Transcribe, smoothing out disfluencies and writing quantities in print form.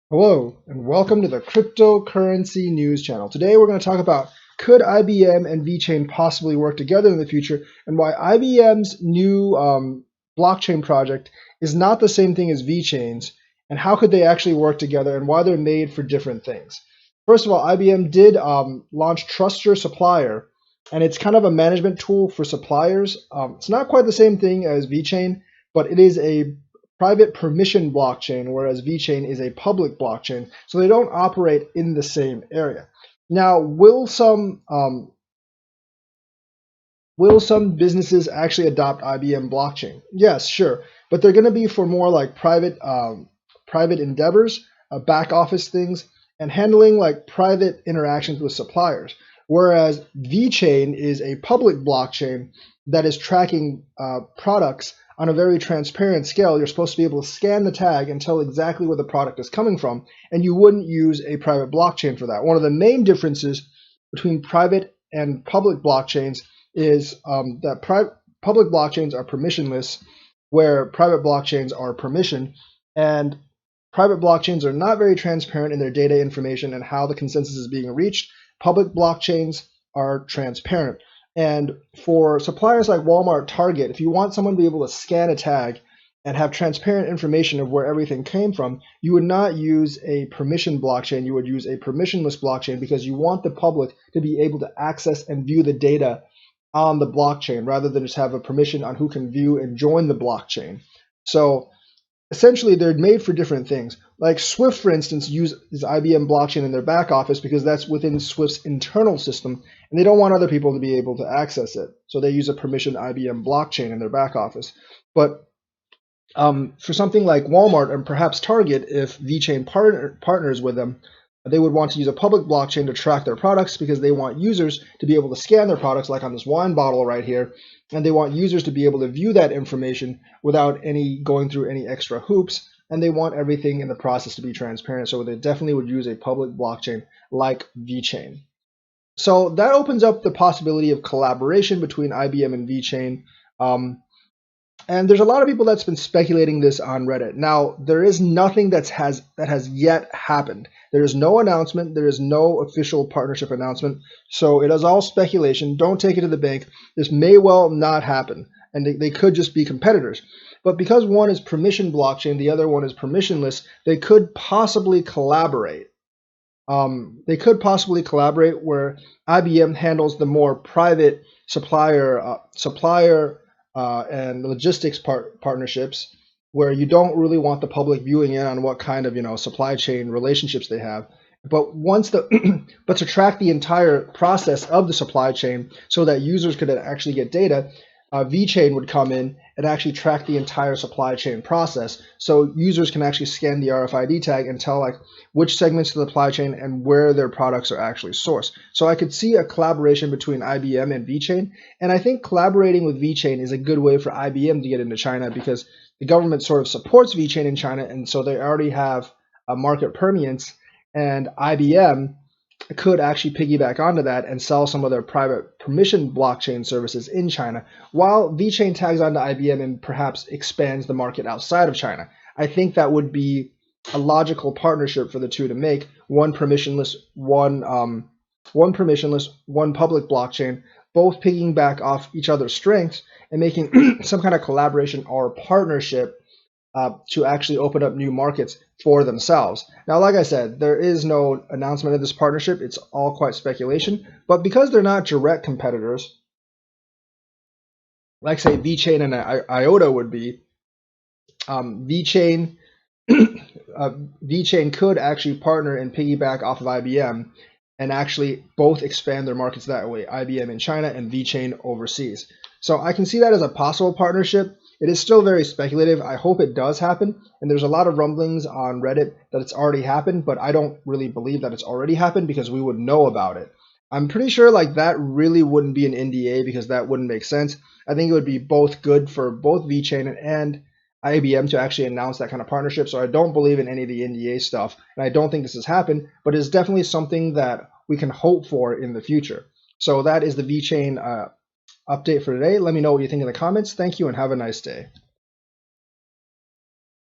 Hello, and welcome to the Cryptocurrency News Channel. Today we're going to talk about could IBM and VeChain possibly work together in the future, and why IBM's new blockchain project is not the same thing as VeChain's, and how could they actually work together, and why they're made for different things. First of all, IBM did launch Trust Your Supplier, and it's kind of a management tool for suppliers. It's not quite the same thing as VeChain, but it is a private permission blockchain, whereas VeChain is a public blockchain. So they don't operate in the same area. Now, will some businesses actually adopt IBM blockchain? Yes, sure, but they're going to be for more like private endeavors, back office things, and handling like private interactions with suppliers. Whereas VeChain is a public blockchain that is tracking products on a very transparent scale. You're supposed to be able to scan the tag and tell exactly where the product is coming from, and you wouldn't use a private blockchain for that. One of the main differences between private and public blockchains is that public blockchains are permissionless, where private blockchains are permission, and private blockchains are not very transparent in their data information and how the consensus is being reached. Public blockchains are transparent. And for suppliers like Walmart, Target, if you want someone to be able to scan a tag and have transparent information of where everything came from, you would not use a permission blockchain. You would use a permissionless blockchain because you want the public to be able to access and view the data on the blockchain rather than just have a permission on who can view and join the blockchain. So essentially, they're made for different things. Like Swift, for instance, uses IBM blockchain in their back office because that's within Swift's internal system, and they don't want other people to be able to access it. So they use a permissioned IBM blockchain in their back office. But for something like Walmart and perhaps Target, if VeChain partners with them, they would want to use a public blockchain to track their products because they want users to be able to scan their products, like on this wine bottle right here, and they want users to be able to view that information without going through any extra hoops, and they want everything in the process to be transparent, so they definitely would use a public blockchain like VeChain. So that opens up the possibility of collaboration between IBM and VeChain. And there's a lot of people that's been speculating this on Reddit. Now, there is nothing that has yet happened. There is no announcement. There is no official partnership announcement. So it is all speculation. Don't take it to the bank. This may well not happen, and they could just be competitors. But because one is permission blockchain, the other one is permissionless, they could possibly collaborate. They could possibly collaborate where IBM handles the more private supplier and logistics partnerships, where you don't really want the public viewing in on what kind of supply chain relationships they have. But but to track the entire process of the supply chain so that users could actually get data, VeChain would come in and actually track the entire supply chain process, so users can actually scan the RFID tag and tell like which segments of the supply chain and where their products are actually sourced. So I could see a collaboration between IBM and VeChain, and I think collaborating with VeChain is a good way for IBM to get into China because the government sort of supports VeChain in China, and so they already have a market permeance, and IBM could actually piggyback onto that and sell some of their private permission blockchain services in China, while VeChain tags onto IBM and perhaps expands the market outside of China. I think that would be a logical partnership for the two to make: one permissionless, one public blockchain, both piggyback off each other's strengths and making some kind of collaboration or partnership to actually open up new markets for themselves. Now, like I said, there is no announcement of this partnership. It's all quite speculation. But because they're not direct competitors, like say VeChain and IOTA would be, VeChain could actually partner and piggyback off of IBM and actually both expand their markets that way, IBM in China and VeChain overseas. So I can see that as a possible partnership. It is still very speculative. I hope it does happen, and there's a lot of rumblings on Reddit that it's already happened, but I don't really believe that it's already happened because we would know about it. I'm pretty sure like that really wouldn't be an NDA because that wouldn't make sense. I think it would be both good for both VeChain and IBM to actually announce that kind of partnership, so I don't believe in any of the NDA stuff, and I don't think this has happened, but it's definitely something that we can hope for in the future. So that is the VeChain update for today. Let me know what you think in the comments. Thank you and have a nice day.